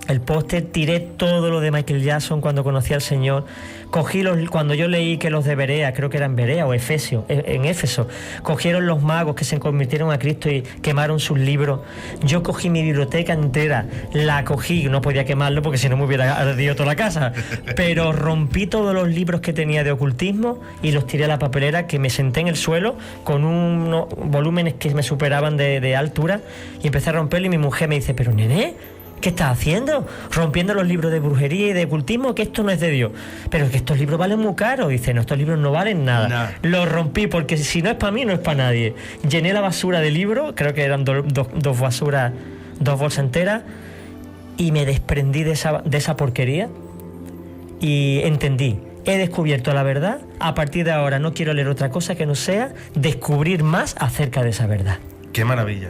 el póster, tiré todo lo de Michael Jackson cuando conocí al Señor. Cogí cuando yo leí que los de Berea, creo que eran Berea o Efesio, en Éfeso, cogieron los magos que se convirtieron a Cristo y quemaron sus libros. Yo cogí mi biblioteca entera, la cogí, no podía quemarlo porque si no me hubiera ardido toda la casa, pero rompí todos los libros que tenía de ocultismo y los tiré a la papelera, que me senté en el suelo con unos volúmenes que me superaban de altura, y empecé a romperlo, y mi mujer me dice, pero nene, ¿Qué estás haciendo? Rompiendo los libros de brujería y de ocultismo, que esto no es de Dios. Pero es que estos libros valen muy caro. Dice, no, estos libros no valen nada. Los rompí porque si no es para mí, no es para nadie. Llené la basura de libros, creo que eran dos basuras, 2 bolsas enteras, y me desprendí de esa porquería y entendí. He descubierto la verdad. A partir de ahora no quiero leer otra cosa que no sea descubrir más acerca de esa verdad. ¡Qué maravilla!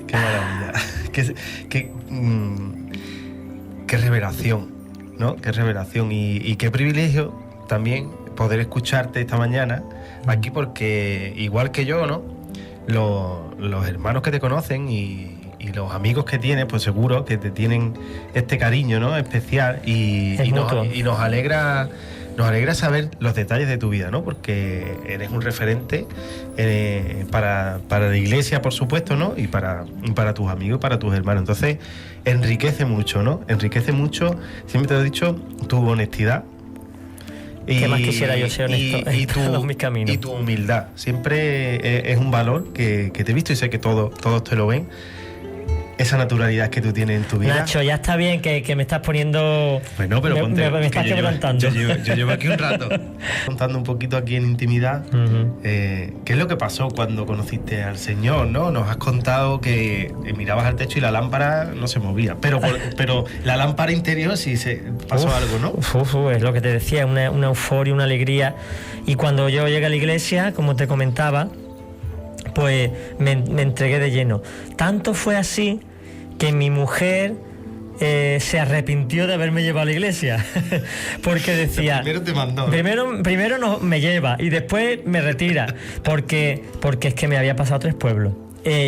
¡Qué maravilla! ¡Qué revelación! ¿No? ¡Qué revelación! Y qué privilegio también poder escucharte esta mañana aquí, porque igual que yo, ¿no? Los hermanos que te conocen y los amigos que tienes, pues seguro que te tienen este cariño, ¿no? Especial y nos alegra saber los detalles de tu vida, ¿no? Porque eres un referente para la iglesia, por supuesto, ¿no? Y para tus amigos, para tus hermanos. Entonces, enriquece mucho, ¿no? Enriquece mucho, siempre te lo he dicho, tu honestidad. ¿Qué más quisiera yo ser honesto en todos mis caminos? Y tu humildad. Siempre es un valor que te he visto y sé que todos te lo ven. Esa naturalidad que tú tienes en tu vida. Nacho, ya está bien que me estás poniendo... Bueno, pero ponte... Me estás quebrantando. Yo llevo aquí un rato contando un poquito aquí en intimidad. ¿Qué es lo que pasó cuando conociste al Señor, no? Nos has contado que mirabas al techo y la lámpara no se movía. Pero la lámpara interior sí se pasó algo, ¿no? Es lo que te decía, una euforia, una alegría. Y cuando yo llegué a la iglesia, como te comentaba, pues me entregué de lleno. Tanto fue así que mi mujer se arrepintió de haberme llevado a la iglesia. Porque decía... Primero te mandó. Primero no, me lleva y después me retira. Porque es que me había pasado 3 pueblos.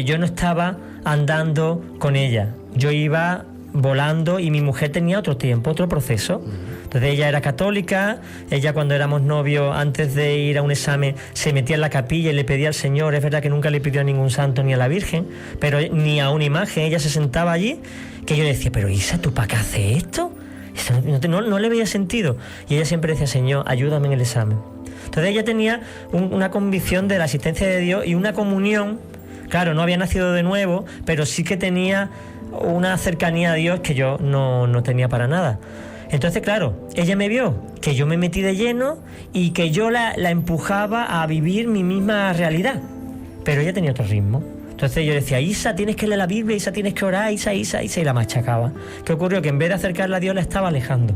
Yo no estaba andando con ella. Yo iba volando y mi mujer tenía otro tiempo, otro proceso. Entonces ella era católica, ella cuando éramos novios, antes de ir a un examen, se metía en la capilla y le pedía al Señor. Es verdad que nunca le pidió a ningún santo ni a la Virgen, pero ni a una imagen. Ella se sentaba allí, que yo le decía, pero Isa, ¿tú para qué haces esto? Eso no le veía sentido. Y ella siempre decía, Señor, ayúdame en el examen. Entonces ella tenía una convicción de la existencia de Dios y una comunión. Claro, no había nacido de nuevo, pero sí que tenía una cercanía a Dios que yo no tenía para nada. Entonces, claro, ella me vio que yo me metí de lleno y que yo la empujaba a vivir mi misma realidad. Pero ella tenía otro ritmo. Entonces yo decía, Isa, tienes que leer la Biblia, Isa, tienes que orar, Isa, y la machacaba. ¿Qué ocurrió? Que en vez de acercarla a Dios, la estaba alejando.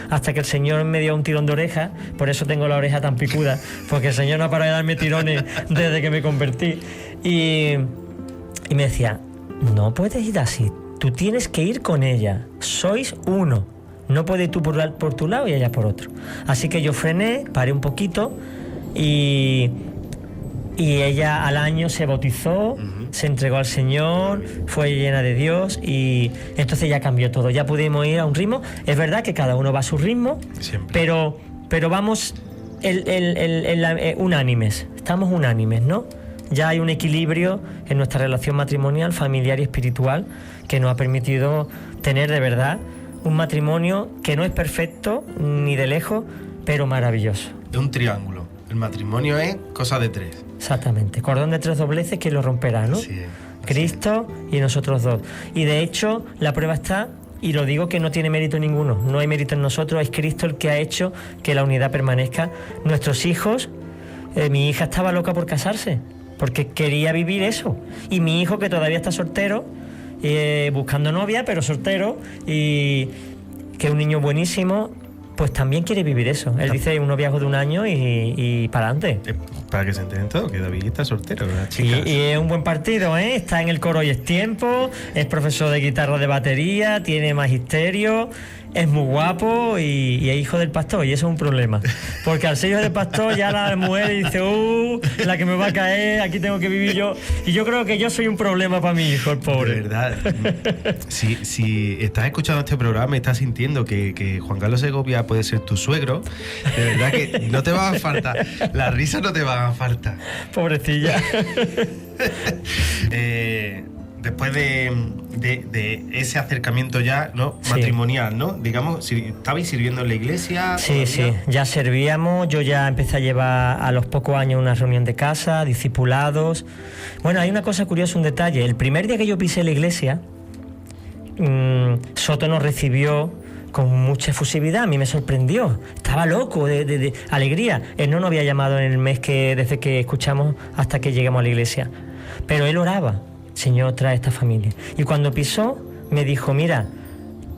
Hasta que el Señor me dio un tirón de oreja, por eso tengo la oreja tan picuda, porque el Señor no ha parado de darme tirones desde que me convertí. Y me decía, no puedes ir así, tú tienes que ir con ella, sois uno. No puedes ir tú por tu lado y ella por otro. Así que yo frené, paré un poquito y ella al año se bautizó, se entregó al Señor, fue llena de Dios y entonces ya cambió todo. Ya pudimos ir a un ritmo. Es verdad que cada uno va a su ritmo, pero vamos unánimes. Estamos unánimes, ¿no? Ya hay un equilibrio en nuestra relación matrimonial, familiar y espiritual que nos ha permitido tener de verdad un matrimonio que no es perfecto ni de lejos, pero maravilloso. De un triángulo. El matrimonio es cosa de 3. Exactamente. Cordón de 3 dobleces, ¿quién lo romperá, no? Sí. Cristo y nosotros 2. Y de hecho, la prueba está, y lo digo que no tiene mérito ninguno. No hay mérito en nosotros, es Cristo el que ha hecho que la unidad permanezca. Nuestros hijos, mi hija estaba loca por casarse, porque quería vivir eso. Y mi hijo, que todavía está soltero, buscando novia, pero soltero, y que es un niño buenísimo, pues también quiere vivir eso. Él dice un noviazgo de 1 año y para adelante. Para que se enteren todo, que David está soltero, ¿verdad, chicas? Y es un buen partido, ¿eh? Está en el coro y es tiempo, es profesor de guitarra, de batería, tiene magisterio, es muy guapo y es hijo del pastor, y eso es un problema. Porque al ser hijo del pastor ya la mujer dice, la que me va a caer, aquí tengo que vivir yo. Y yo creo que yo soy un problema para mi hijo, el pobre. De verdad. Si estás escuchando este programa y estás sintiendo que Juan Carlos Segovia puede ser tu suegro, de verdad que no te va a faltar. Las risas no te van a faltar. Pobrecilla. Después de ese acercamiento ya, ¿no? Sí. Matrimonial, ¿no? Digamos, si estabais sirviendo en la iglesia. Sí, ya servíamos. Yo ya empecé a llevar a los pocos años una reunión de casa, discipulados. Bueno, hay una cosa curiosa, un detalle. El primer día que yo pisé la iglesia, Soto nos recibió con mucha efusividad. A mí me sorprendió, estaba loco de alegría. Él no nos había llamado en el mes desde que escuchamos hasta que llegamos a la iglesia, pero él oraba: Señor, trae esta familia. Y cuando pisó, me dijo: mira,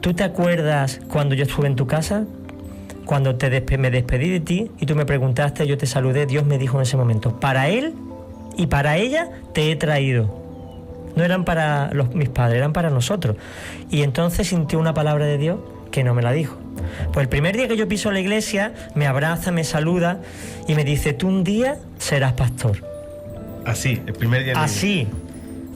¿tú te acuerdas cuando yo estuve en tu casa? Cuando me despedí de ti y tú me preguntaste, yo te saludé. Dios me dijo en ese momento: para él y para ella te he traído. No eran para mis padres, eran para nosotros. Y entonces sintió una palabra de Dios que no me la dijo. Pues el primer día que yo piso la iglesia, me abraza, me saluda y me dice: tú un día serás pastor. Así, el primer día. Así.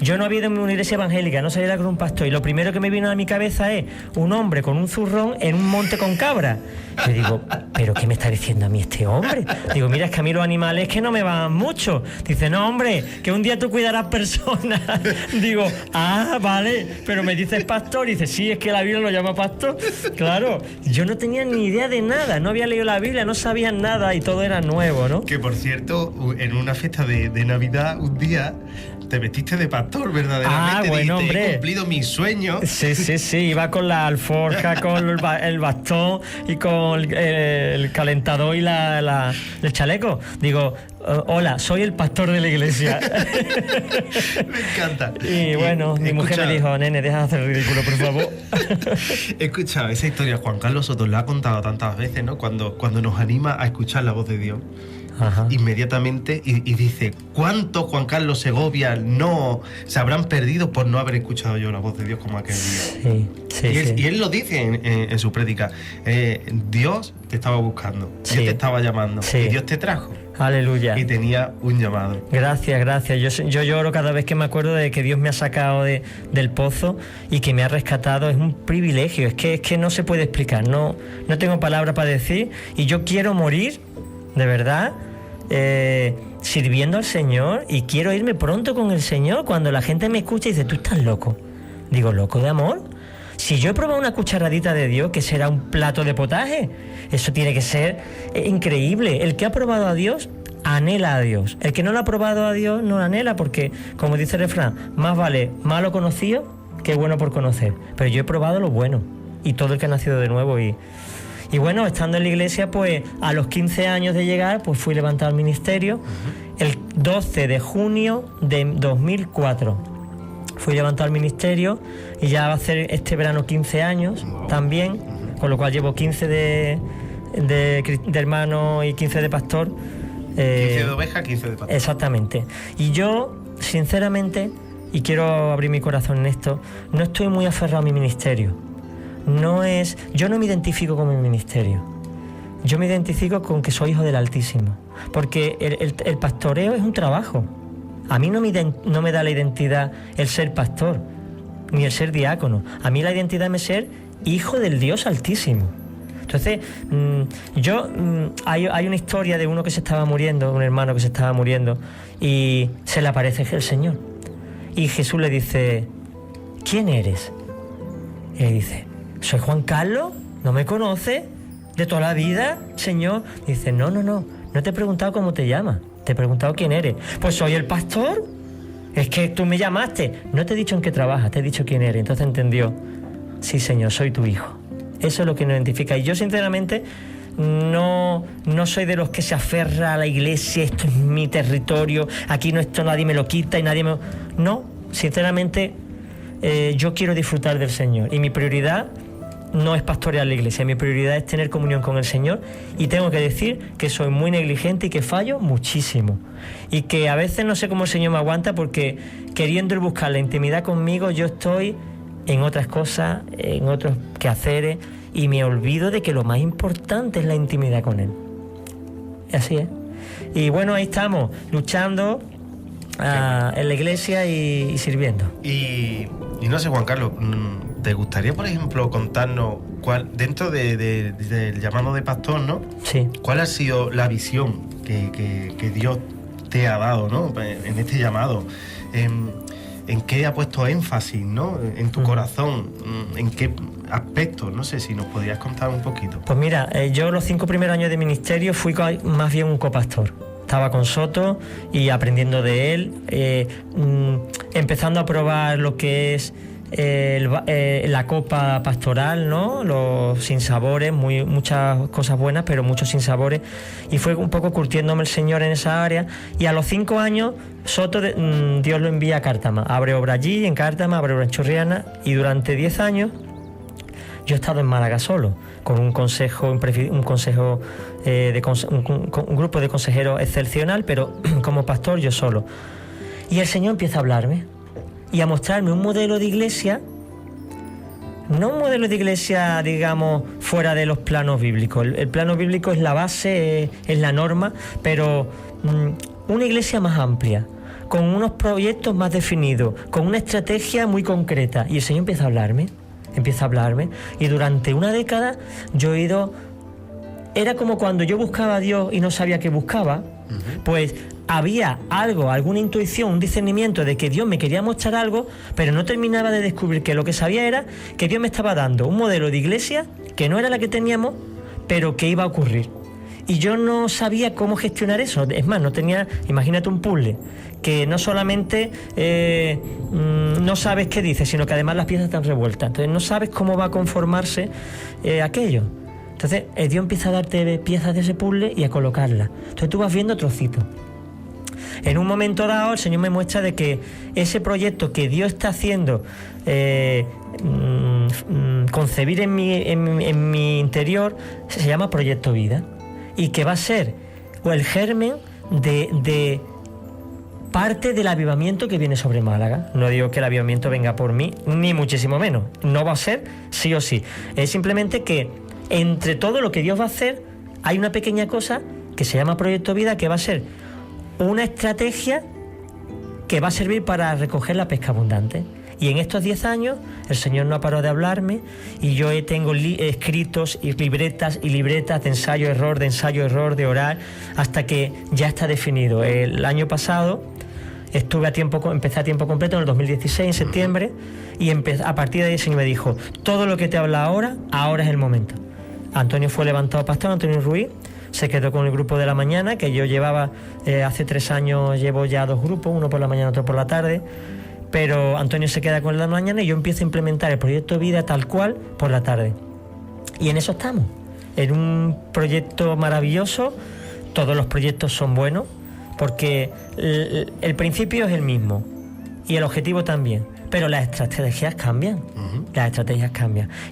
Yo no había ido a una iglesia evangélica, no sabía con un pastor, y lo primero que me vino a mi cabeza es un hombre con un zurrón en un monte con cabras. Yo digo: ¿pero qué me está diciendo a mí este hombre? Digo: mira, es que a mí los animales que no me van mucho. Dice: no, hombre, que un día tú cuidarás personas. Digo: ah, vale, pero me dices pastor. Y dice: sí, es que la Biblia lo llama pastor. Claro, yo no tenía ni idea de nada, no había leído la Biblia, no sabía nada y todo era nuevo, ¿no? Que por cierto, en una fiesta de Navidad, un día te vestiste de pastor, verdaderamente. Ah, bueno, hombre. He cumplido mi sueño. Sí, iba con la alforja, con el bastón y con el calentador y el chaleco. Digo: hola, soy el pastor de la iglesia. Me encanta. Y bueno, mi mujer me dijo: nene, deja de hacer ridículo, por favor. He escuchado esa historia, Juan Carlos Soto la ha contado tantas veces, ¿no? Cuando nos anima a escuchar la voz de Dios. Ajá. Inmediatamente y dice: ¿cuántos Juan Carlos Segovia no se habrán perdido por no haber escuchado yo la voz de Dios como aquel día? Sí, y él lo dice en su prédica: Dios te estaba buscando, Dios te estaba llamando, y Dios te trajo. Aleluya. Y tenía un llamado. Gracias. Yo lloro cada vez que me acuerdo de que Dios me ha sacado del pozo y que me ha rescatado. Es un privilegio, es que no se puede explicar, no tengo palabras para decir, y yo quiero morir, de verdad, sirviendo al Señor, y quiero irme pronto con el Señor. Cuando la gente me escucha y dice: tú estás loco, digo: ¿loco de amor? Si yo he probado una cucharadita de Dios, que será un plato de potaje, eso tiene que ser increíble. El que ha probado a Dios anhela a Dios. El que no lo ha probado a Dios no anhela, porque, como dice el refrán, más vale malo conocido que bueno por conocer. Pero yo he probado lo bueno, y todo el que ha nacido de nuevo. Y bueno, estando en la iglesia, pues a los 15 años de llegar, pues fui levantado al ministerio. El 12 de junio de 2004 fui levantado al ministerio, y ya va a ser este verano 15 años también, con lo cual llevo 15 de hermano y 15 de pastor. 15 de oveja, 15 de pastor. Exactamente. Y yo, sinceramente, y quiero abrir mi corazón en esto, no estoy muy aferrado a mi ministerio. Yo no me identifico con mi ministerio. Yo me identifico con que soy hijo del Altísimo, porque el pastoreo es un trabajo. A mí no me da la identidad el ser pastor, ni el ser diácono. A mí la identidad es ser hijo del Dios Altísimo. Entonces, hay una historia de uno que se estaba muriendo, un hermano que se estaba muriendo, y se le aparece el Señor. Y Jesús le dice: ¿quién eres? Y le dice: soy Juan Carlos, ¿no me conoces? ¿De toda la vida, Señor? Dice: no te he preguntado cómo te llamas, te he preguntado quién eres. Pues soy el pastor, es que tú me llamaste. No te he dicho en qué trabajas, te he dicho quién eres. Entonces entendió: sí, Señor, soy tu hijo. Eso es lo que nos identifica. Y yo, sinceramente, no soy de los que se aferra a la iglesia: esto es mi territorio, aquí esto nadie me lo quita y nadie me... No, sinceramente, yo quiero disfrutar del Señor, y mi prioridad no es pastorear la iglesia, mi prioridad es tener comunión con el Señor. Y tengo que decir que soy muy negligente y que fallo muchísimo, y que a veces no sé cómo el Señor me aguanta, porque queriendo él buscar la intimidad conmigo, yo estoy en otras cosas, en otros quehaceres, y me olvido de que lo más importante es la intimidad con él. Así es. Y bueno, ahí estamos, luchando en la iglesia y sirviendo. Y no sé, Juan Carlos, ¿te gustaría, por ejemplo, contarnos dentro del llamado de pastor, ¿no? Sí. ¿Cuál ha sido la visión que Dios te ha dado, ¿no? En este llamado? ¿En qué ha puesto énfasis, ¿no? En tu corazón, ¿en qué aspectos? No sé si nos podrías contar un poquito. Pues mira, yo los 5 primeros años de ministerio fui más bien un copastor. Estaba con Soto y aprendiendo de él, empezando a probar lo que es la copa pastoral, ¿no? Los sinsabores, muchas cosas buenas, pero muchos sinsabores. Y fue un poco curtiéndome el Señor en esa área. Y a los 5 años, Dios lo envía a Cártama. Abre obra allí, en Cártama, abre obra en Chorriana. Y durante 10 años, yo he estado en Málaga solo, con un grupo de consejeros excepcional, pero como pastor yo solo. Y el Señor empieza a hablarme y a mostrarme un modelo de iglesia, no un modelo de iglesia, digamos, fuera de los planos bíblicos. El plano bíblico es la base, es la norma, pero una iglesia más amplia, con unos proyectos más definidos, con una estrategia muy concreta. Y el Señor empieza a hablarme, y durante una década yo he ido... Era como cuando yo buscaba a Dios y no sabía qué buscaba, pues había algo, alguna intuición, un discernimiento de que Dios me quería mostrar algo, pero no terminaba de descubrir que lo que sabía era que Dios me estaba dando un modelo de iglesia que no era la que teníamos, pero que iba a ocurrir. Y yo no sabía cómo gestionar eso. Es más, no tenía, imagínate un puzzle, que no solamente no sabes qué dice, sino que además las piezas están revueltas. Entonces no sabes cómo va a conformarse aquello. Entonces Dios empieza a darte piezas de ese puzzle y a colocarlas. Entonces tú vas viendo trocitos. En un momento dado el Señor me muestra de que ese proyecto que Dios está haciendo concebir en mi interior se llama Proyecto Vida, y que va a ser el germen de parte del avivamiento que viene sobre Málaga. No digo que el avivamiento venga por mí, ni muchísimo menos. No va a ser sí o sí. Es simplemente que entre todo lo que Dios va a hacer hay una pequeña cosa que se llama Proyecto Vida, que va a ser una estrategia que va a servir para recoger la pesca abundante. Y en estos 10 años el Señor no ha parado de hablarme, y yo tengo escritos y libretas de ensayo-error, de orar, hasta que ya está definido. El año pasado empecé a tiempo completo en el 2016, en septiembre, y a partir de ahí el Señor me dijo: todo lo que te habla ahora es el momento. Antonio fue levantado pastor, Antonio Ruiz, se quedó con el grupo de la mañana, que yo llevaba hace 3 años, llevo ya 2 grupos, uno por la mañana, otro por la tarde. Pero Antonio se queda con la mañana y yo empiezo a implementar el proyecto Vida tal cual por la tarde. Y en eso estamos, en un proyecto maravilloso. Todos los proyectos son buenos, porque el principio es el mismo y el objetivo también, pero las estrategias cambian.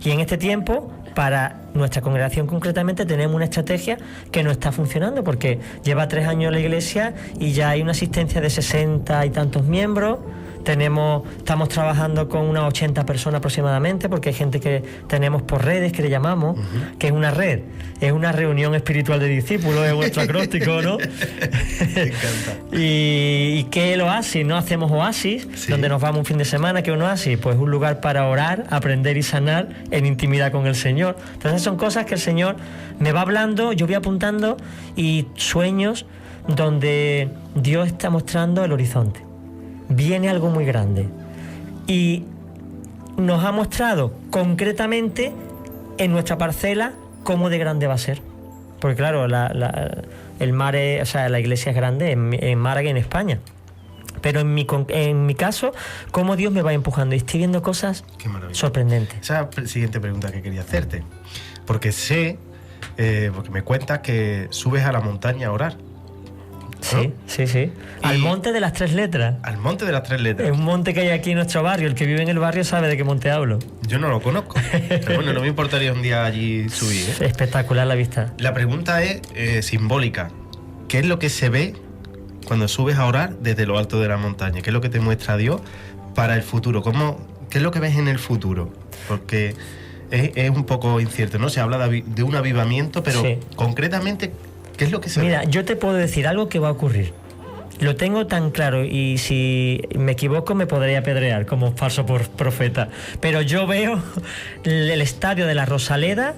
Y en este tiempo, para nuestra congregación concretamente, tenemos una estrategia que no está funcionando, porque lleva 3 años la iglesia y ya hay una asistencia de 60 y tantos miembros. Estamos trabajando con unas 80 personas aproximadamente, porque hay gente que tenemos por redes, que le llamamos, que es una red, es una reunión espiritual de discípulos, es vuestro acróstico, ¿no? Me encanta. ¿Y qué es el oasis? ¿No? Hacemos oasis, sí, donde nos vamos un fin de semana. ¿Qué es un oasis? Pues un lugar para orar, aprender y sanar en intimidad con el Señor. Entonces son cosas que el Señor me va hablando, yo voy apuntando, y sueños donde Dios está mostrando el horizonte. Viene algo muy grande y nos ha mostrado concretamente en nuestra parcela cómo de grande va a ser, porque claro, el mar la iglesia es grande en Málaga y en España, pero en mi caso, cómo Dios me va empujando, y estoy viendo cosas sorprendentes. Esa es la siguiente pregunta que quería hacerte, porque sé, porque me cuentas que subes a la montaña a orar. Sí, sí, sí. Al monte de las 3 letras. Al monte de las 3 letras. Es un monte que hay aquí en nuestro barrio. El que vive en el barrio sabe de qué monte hablo. Yo no lo conozco. Pero bueno, no me importaría un día allí subir, ¿eh? Espectacular la vista. La pregunta es simbólica. ¿Qué es lo que se ve cuando subes a orar desde lo alto de la montaña? ¿Qué es lo que te muestra Dios para el futuro? ¿Qué es lo que ves en el futuro? Porque es un poco incierto, ¿no? Se habla de un avivamiento, pero sí, concretamente, ¿qué es lo que se ve? Mira, yo te puedo decir algo que va a ocurrir. Lo tengo tan claro, y si me equivoco me podría apedrear como falso profeta. Pero yo veo el estadio de la Rosaleda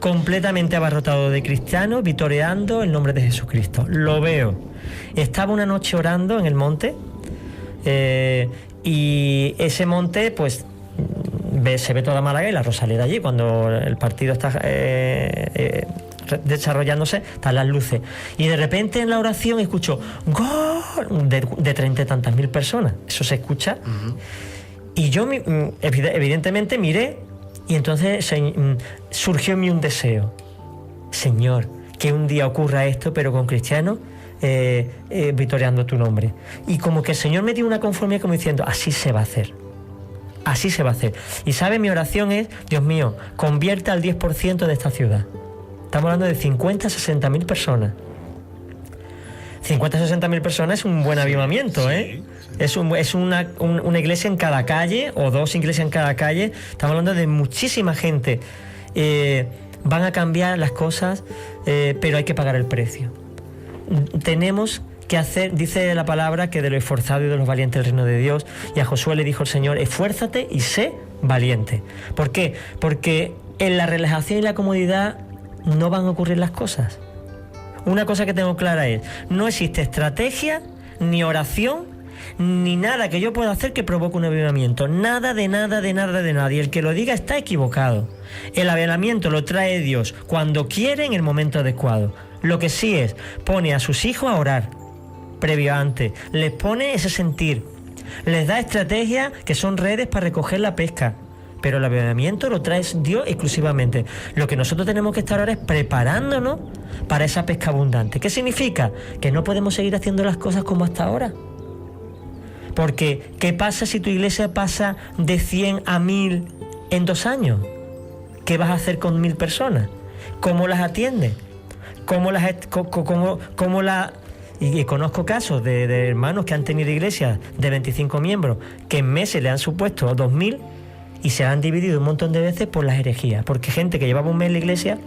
completamente abarrotado de cristianos vitoreando el nombre de Jesucristo. Lo veo. Estaba una noche orando en el monte, y ese monte, pues, se ve toda Málaga y la Rosaleda allí. Cuando el partido está desarrollándose, están las luces, y de repente en la oración escucho ¡gol! de 30 y tantas mil personas. Eso se escucha. Y yo evidentemente miré y entonces surgió en mí un deseo. Señor, que un día ocurra esto, pero con cristianos victoriando tu nombre. Y como que el Señor me dio una conformidad como diciendo, así se va a hacer. Así se va a hacer. Y sabe, mi oración es, Dios mío, convierta al 10% de esta ciudad. Estamos hablando de 50 a 60 mil personas. 50 a 60 mil personas es un buen avivamiento, ¿eh? Es una iglesia en cada calle, o 2 iglesias en cada calle. Estamos hablando de muchísima gente. Van a cambiar las cosas, pero hay que pagar el precio. Tenemos que hacer, dice la palabra, que de lo esforzado y de los valientes el reino de Dios. Y a Josué le dijo el Señor, esfuérzate y sé valiente. ¿Por qué? Porque en la relajación y la comodidad no van a ocurrir las cosas. Una cosa que tengo clara es, no existe estrategia, ni oración, ni nada que yo pueda hacer que provoque un avivamiento. Nada de nada, de nada, de nada. Y el que lo diga está equivocado. El avivamiento lo trae Dios cuando quiere, en el momento adecuado. Lo que sí es, pone a sus hijos a orar, previo antes. Les pone ese sentir. Les da estrategias que son redes para recoger la pesca. Pero el avivamiento lo trae Dios exclusivamente. Lo que nosotros tenemos que estar ahora es preparándonos para esa pesca abundante. ¿Qué significa? Que no podemos seguir haciendo las cosas como hasta ahora. Porque, ¿qué pasa si tu iglesia pasa de 100 a 1000 en 2 años? ¿Qué vas a hacer con 1000 personas? ¿Cómo las atiendes? Y conozco casos de hermanos que han tenido iglesias de 25 miembros que en meses le han supuesto 2000 y se han dividido un montón de veces por las herejías. Porque gente que llevaba un mes en la iglesia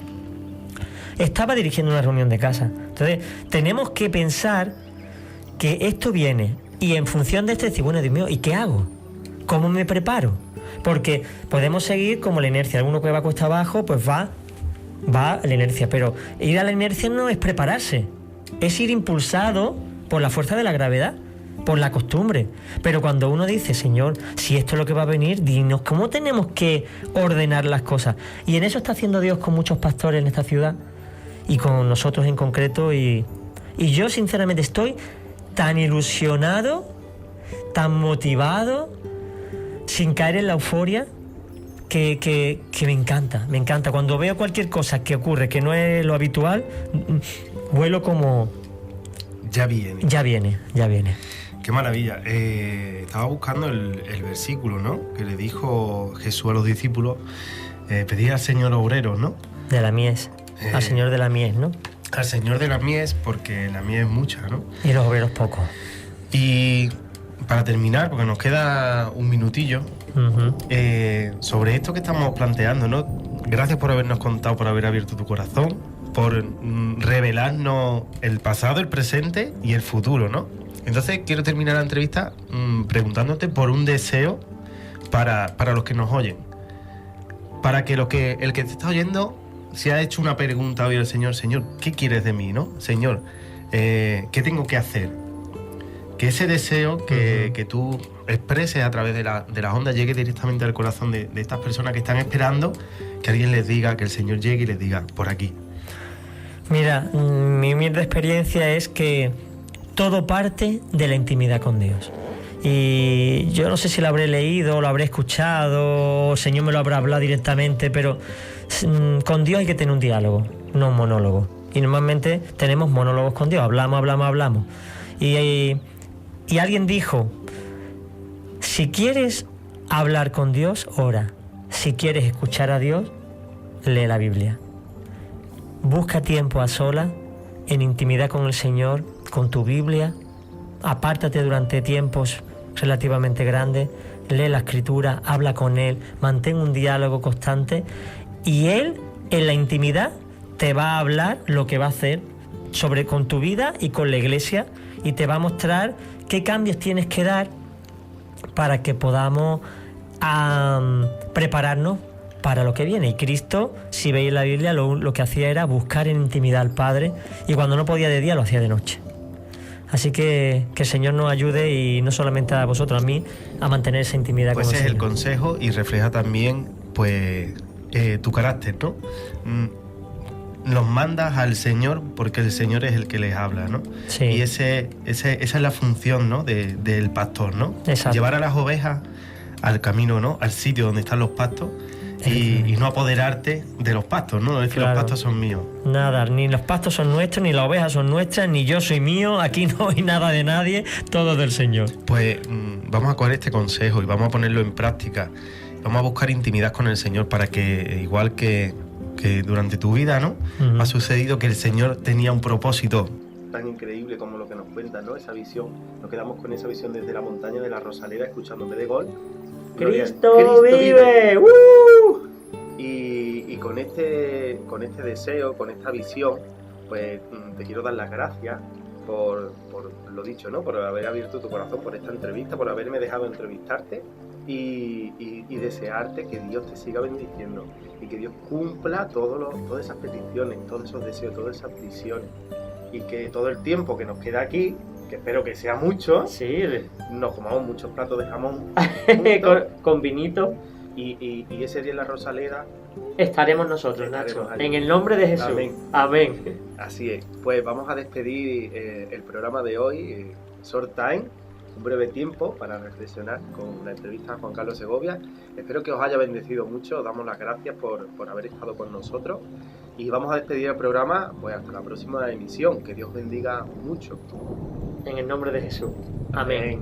estaba dirigiendo una reunión de casa. Entonces, tenemos que pensar que esto viene y en función de esto decir, bueno, Dios mío, ¿y qué hago? ¿Cómo me preparo? Porque podemos seguir como la inercia. Alguno que va cuesta abajo, pues va a la inercia. Pero ir a la inercia no es prepararse. Es ir impulsado por la fuerza de la gravedad, por la costumbre. Pero cuando uno dice, Señor, si esto es lo que va a venir, dinos cómo tenemos que ordenar las cosas. Y en eso está haciendo Dios con muchos pastores en esta ciudad y con nosotros en concreto. Y yo sinceramente estoy tan ilusionado, tan motivado, sin caer en la euforia, que me encanta. Cuando veo cualquier cosa que ocurre que no es lo habitual, vuelo como... Ya viene. Qué maravilla. Estaba buscando el versículo, ¿no? Que le dijo Jesús a los discípulos, pedía al Señor obreros, ¿no? De la mies, al Señor de la mies, ¿no? Al Señor de la mies, porque la mies es mucha, ¿no? Y los obreros pocos. Y para terminar, porque nos queda un minutillo, sobre esto que estamos planteando, ¿no? Gracias por habernos contado, por haber abierto tu corazón, por revelarnos el pasado, el presente y el futuro, ¿no? Entonces quiero terminar la entrevista preguntándote por un deseo para los que nos oyen. Para que el que te está oyendo se ha hecho una pregunta hoy al Señor, Señor, ¿qué quieres de mí, no? Señor, ¿qué tengo que hacer? Que ese deseo que tú expreses a través de las ondas llegue directamente al corazón de estas personas que están esperando que alguien les diga, que el Señor llegue y les diga, por aquí. Mira, mi humilde experiencia es que todo parte de la intimidad con Dios. Y yo no sé si lo habré leído, lo habré escuchado, o el Señor me lo habrá hablado directamente, pero con Dios hay que tener un diálogo, no un monólogo. Y normalmente tenemos monólogos con Dios, hablamos. Y alguien dijo, si quieres hablar con Dios, ora. Si quieres escuchar a Dios, lee la Biblia. Busca tiempo a solas, en intimidad con el Señor, con tu Biblia. Apártate durante tiempos relativamente grandes, lee la Escritura, habla con Él, mantén un diálogo constante y Él, en la intimidad, te va a hablar lo que va a hacer con tu vida y con la iglesia y te va a mostrar qué cambios tienes que dar para que podamos prepararnos para lo que viene. Y Cristo, si veis la Biblia, lo que hacía era buscar en intimidad al Padre y cuando no podía de día lo hacía de noche. Así que el Señor nos ayude y no solamente a vosotros, a mí, a mantener esa intimidad con el Señor. Pues es el consejo y refleja también pues tu carácter, ¿no? Los mandas al Señor porque el Señor es el que les habla, ¿no? Sí. Y esa es la función, ¿no? del pastor, ¿no? Exacto. Llevar a las ovejas al camino, ¿no? Al sitio donde están los pastos y no apoderarte de los pastos, ¿no? Es decir, Claro. los pastos son míos. Nada, ni los pastos son nuestros, ni las ovejas son nuestras, ni yo soy mío, aquí no hay nada de nadie, todo del Señor. Pues vamos a coger este consejo y vamos a ponerlo en práctica. Vamos a buscar intimidad con el Señor para que, igual que durante tu vida, ¿no? Ujú. Ha sucedido que el Señor tenía un propósito tan increíble como lo que nos cuenta, ¿no? Esa visión. Nos quedamos con esa visión desde la montaña de la Rosaleda, escuchando en vez de gol. ¡Cristo vive! Y con este deseo, con esta visión, pues te quiero dar las gracias por lo dicho, ¿no? Por haber abierto tu corazón, por esta entrevista, por haberme dejado entrevistarte y desearte que Dios te siga bendiciendo y que Dios cumpla todas esas peticiones, todos esos deseos, todas esas visiones, y que todo el tiempo que nos queda aquí, que espero que sea mucho, Sí, nos comamos muchos platos de jamón juntos, con vinito y ese día en la Rosaleda. estaremos nosotros, Estaremos Nacho. allí. En el nombre de Jesús. Amén. Amén. Así es. Pues vamos a despedir el programa de hoy, Short Time, un breve tiempo para reflexionar con la entrevista a Juan Carlos Segovia. Espero que os haya bendecido mucho, os damos las gracias por haber estado con nosotros y vamos a despedir el programa pues hasta la próxima emisión. Que Dios bendiga mucho. En el nombre de Jesús. Amén.